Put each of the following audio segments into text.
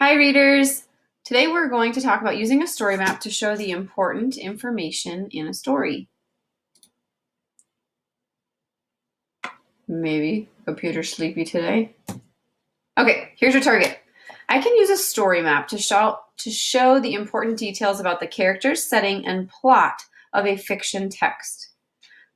Hi readers! Today we're going to talk about using a story map to show the important information in a story. Maybe computer's sleepy today. Okay, here's your target. I can use a story map to show the important details about the characters, setting, and plot of a fiction text.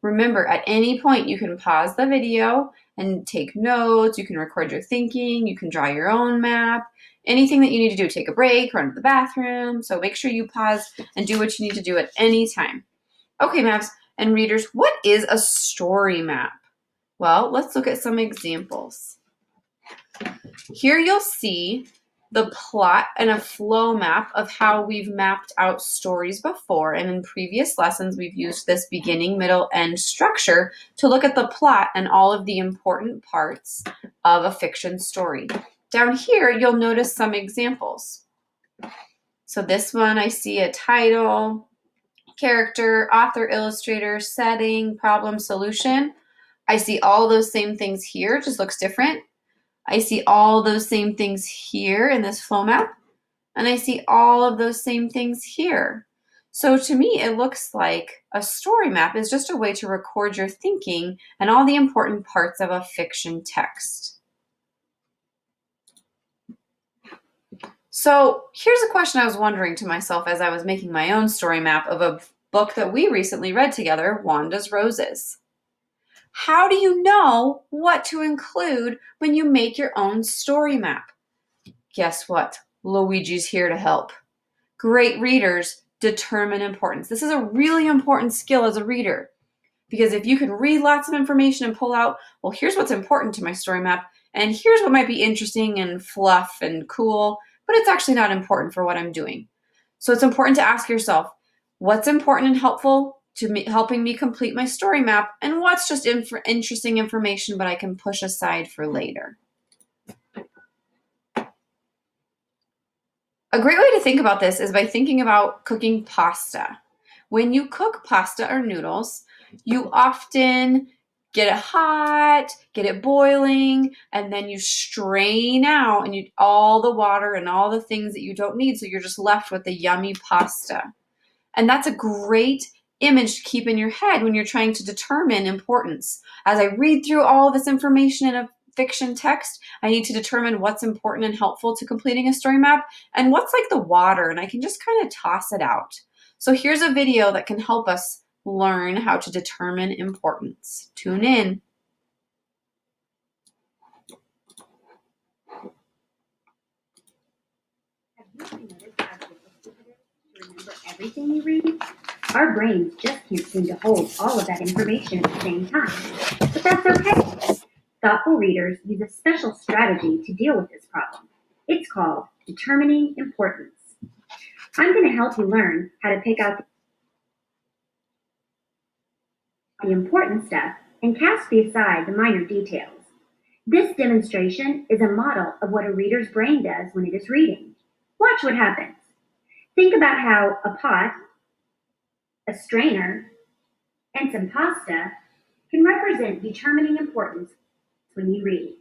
Remember, at any point you can pause the video and take notes, you can record your thinking, you can draw your own map, anything that you need to do, take a break, run to the bathroom. So make sure you pause and do what you need to do at any time. Okay, maps and readers, what is a story map? Well, let's look at some examples. Here you'll see the plot and a flow map of how we've mapped out stories before, and in previous lessons we've used this beginning, middle, end structure to look at the plot and all of the important parts of a fiction story. Down here you'll notice some examples. So this one, I see a title, character, author, illustrator, setting, problem, solution. I see all those same things here, just looks different. I see all those same things here in this flow map, and I see all of those same things here. So to me, it looks like a story map is just a way to record your thinking and all the important parts of a fiction text. So here's a question I was wondering to myself as I was making my own story map of a book that we recently read together, Wanda's Roses. How do you know what to include when you make your own story map? Guess what? Luigi's here to help. Great readers determine importance. This is a really important skill as a reader, because if you can read lots of information and pull out, well, here's what's important to my story map, and here's what might be interesting and fluff and cool, but it's actually not important for what I'm doing. So it's important to ask yourself, what's important and helpful to me, helping me complete my story map, and what's just interesting information but I can push aside for later. A great way to think about this is by thinking about cooking pasta. When you cook pasta or noodles, you often get it hot, get it boiling, and then you strain out and all the water and all the things that you don't need, so you're just left with the yummy pasta. And that's a great image to keep in your head when you're trying to determine importance. As I read through all this information in a fiction text, I need to determine what's important and helpful to completing a story map and what's like the water, and I can just kind of toss it out. So here's a video that can help us learn how to determine importance. Tune in. Have you ever noticed how difficult it is to remember everything you read? Our brains just can't seem to hold all of that information at the same time. But that's okay. Thoughtful readers use a special strategy to deal with this problem. It's called determining importance. I'm going to help you learn how to pick out the important stuff and cast aside the minor details. This demonstration is a model of what a reader's brain does when it is reading. Watch what happens. Think about how a pot, a strainer, and some pasta can represent determining importance when you read.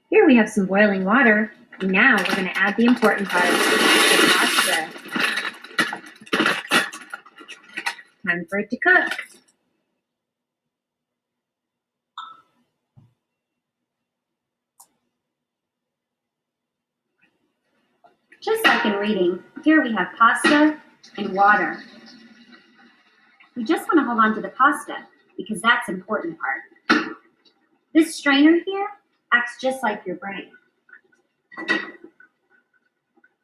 Here we have some boiling water, and now we're going to add the important part, the pasta. Time for it to cook. Just like in reading, here we have pasta and water. We just want to hold on to the pasta because that's the important part. This strainer here acts just like your brain.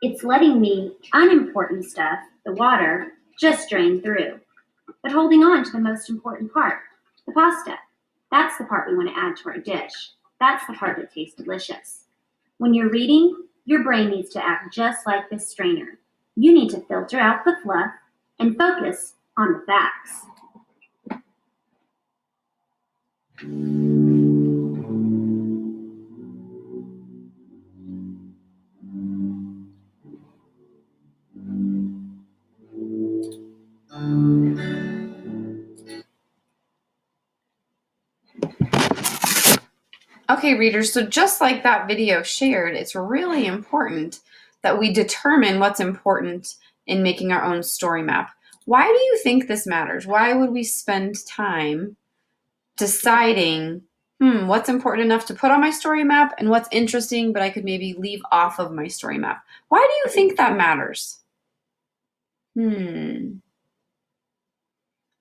It's letting the unimportant stuff, the water, just drain through, but holding on to the most important part, the pasta. That's the part we want to add to our dish. That's the part that tastes delicious. When you're reading, your brain needs to act just like this strainer. You need to filter out the fluff and focus on the facts. Okay, readers, so just like that video shared, it's really important that we determine what's important in making our own story map. Why do you think this matters? Why would we spend time deciding, what's important enough to put on my story map and what's interesting, but I could maybe leave off of my story map? Why do you think that matters?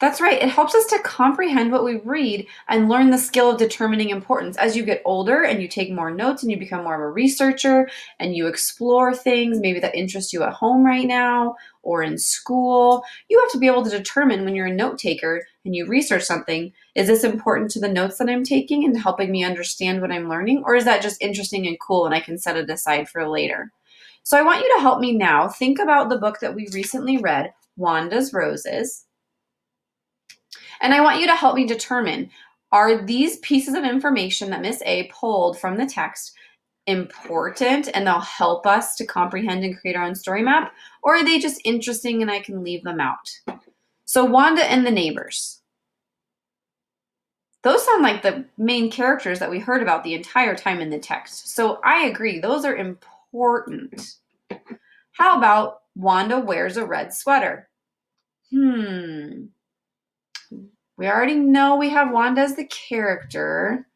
That's right. It helps us to comprehend what we read and learn the skill of determining importance. As you get older and you take more notes and you become more of a researcher and you explore things maybe that interest you at home right now or in school, you have to be able to determine when you're a note taker and you research something, is this important to the notes that I'm taking and helping me understand what I'm learning? Or is that just interesting and cool and I can set it aside for later? So I want you to help me now think about the book that we recently read, Wanda's Roses. And I want you to help me determine, are these pieces of information that Miss A pulled from the text important and they'll help us to comprehend and create our own story map? Or are they just interesting and I can leave them out? So Wanda and the neighbors. Those sound like the main characters that we heard about the entire time in the text. So I agree, those are important. How about Wanda wears a red sweater? We already know we have Wanda as the character.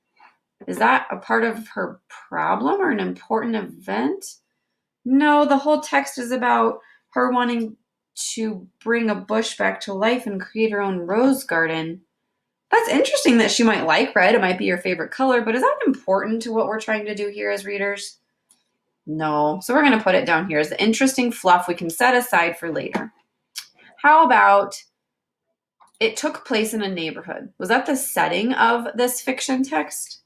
Is that a part of her problem or an important event? No, the whole text is about her wanting to bring a bush back to life and create her own rose garden. That's interesting that she might like red. It might be her favorite color, but is that important to what we're trying to do here as readers? No. So we're going to put it down here as the interesting fluff we can set aside for later. How about it took place in a neighborhood? Was that the setting of this fiction text?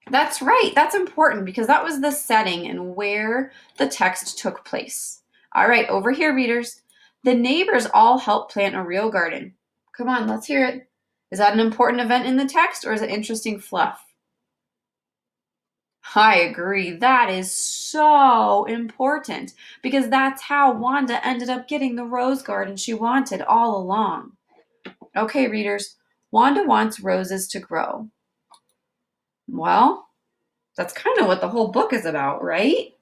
That's right. That's important because that was the setting and where the text took place. All right, over here, readers. The neighbors all helped plant a real garden. Come on, let's hear it. Is that an important event in the text or is it interesting fluff? I agree. That is so important because that's how Wanda ended up getting the rose garden she wanted all along. Okay, readers. Wanda wants roses to grow. Well, that's kind of what the whole book is about, right?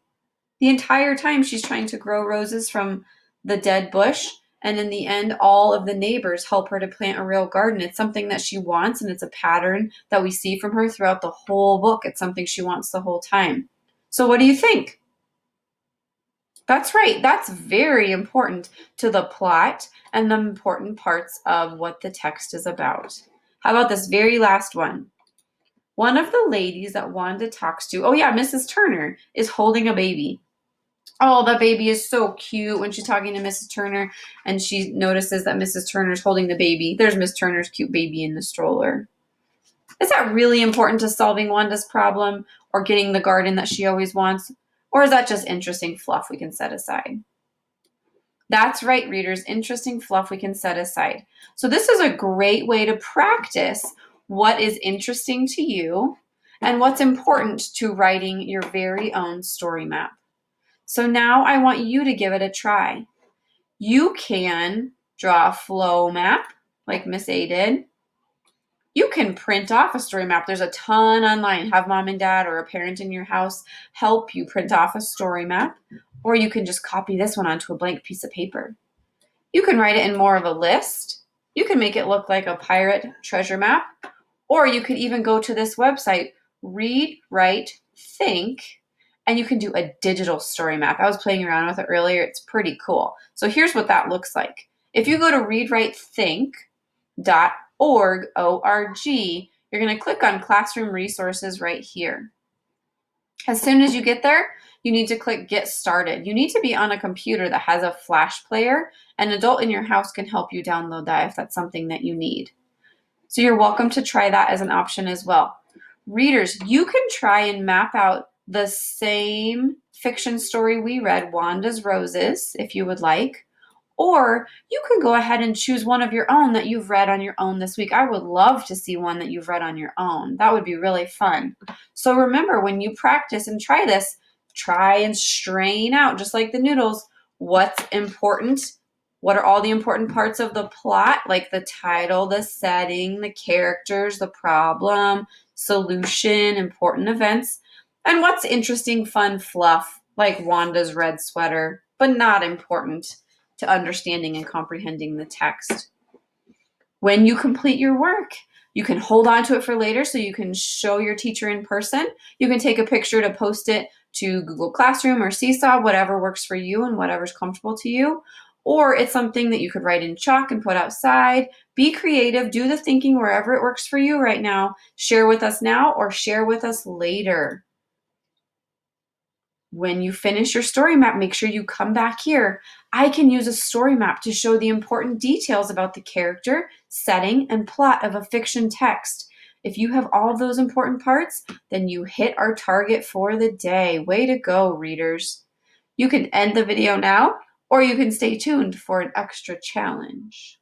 The entire time she's trying to grow roses from the dead bush, and in the end, all of the neighbors help her to plant a real garden. It's something that she wants, and it's a pattern that we see from her throughout the whole book. It's something she wants the whole time. So what do you think? That's right. That's very important to the plot and the important parts of what the text is about. How about this very last one? One of the ladies that Wanda talks to, oh yeah, Mrs. Turner, is holding a baby. Oh, that baby is so cute when she's talking to Mrs. Turner and she notices that Mrs. Turner's holding the baby. There's Miss Turner's cute baby in the stroller. Is that really important to solving Wanda's problem or getting the garden that she always wants? Or is that just interesting fluff we can set aside? That's right, readers, interesting fluff we can set aside. So this is a great way to practice what is interesting to you and what's important to writing your very own story map. So now I want you to give it a try. You can draw a flow map like Miss A did. You can print off a story map. There's a ton online. Have mom and dad or a parent in your house help you print off a story map, or you can just copy this one onto a blank piece of paper. You can write it in more of a list. You can make it look like a pirate treasure map, or you could even go to this website, Read, Write, Think, and you can do a digital story map. I was playing around with it earlier. It's pretty cool. So here's what that looks like. If you go to readwritethink.org, O-R-G, you're going to click on Classroom Resources right here. As soon as you get there, you need to click Get Started. You need to be on a computer that has a flash player. An adult in your house can help you download that if that's something that you need. So you're welcome to try that as an option as well. Readers, you can try and map out the same fiction story we read, Wanda's Roses, if you would like. Or you can go ahead and choose one of your own that you've read on your own this week. I would love to see one that you've read on your own. That would be really fun. So remember, when you practice and try this, try and strain out, just like the noodles, what's important. What are all the important parts of the plot, like the title, the setting, the characters, the problem, solution, important events, and what's interesting, fun fluff, like Wanda's red sweater, but not important to understanding and comprehending the text. When you complete your work, you can hold on to it for later so you can show your teacher in person. You can take a picture to post it to Google Classroom or Seesaw, whatever works for you and whatever's comfortable to you. Or it's something that you could write in chalk and put outside. Be creative, do the thinking wherever it works for you right now. Share with us now or share with us later. When you finish your story map, make sure you come back here. I can use a story map to show the important details about the character, setting, and plot of a fiction text. If you have all of those important parts, then you hit our target for the day. Way to go, readers. You can end the video now, or you can stay tuned for an extra challenge.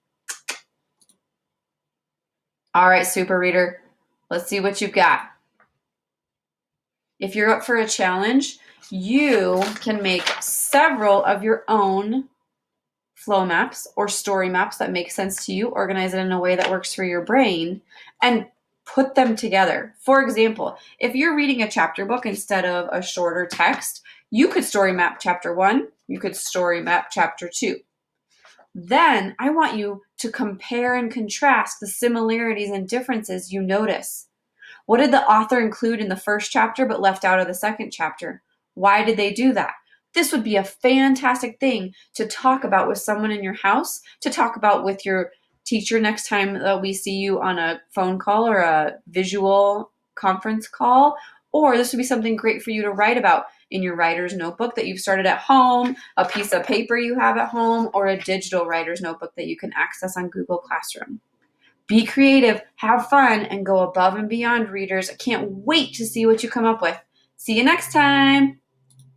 All right, super reader, let's see what you've got. If you're up for a challenge, you can make several of your own flow maps or story maps that make sense to you, organize it in a way that works for your brain, and put them together. For example, if you're reading a chapter book instead of a shorter text, you could story map chapter 1, you could story map chapter 2. Then I want you to compare and contrast the similarities and differences you notice. What did the author include in the first chapter but left out of the second chapter? Why did they do that? This would be a fantastic thing to talk about with someone in your house, to talk about with your teacher next time that we see you on a phone call or a visual conference call. Or this would be something great for you to write about in your writer's notebook that you've started at home, a piece of paper you have at home, or a digital writer's notebook that you can access on Google Classroom. Be creative, have fun, and go above and beyond, readers. I can't wait to see what you come up with. See you next time.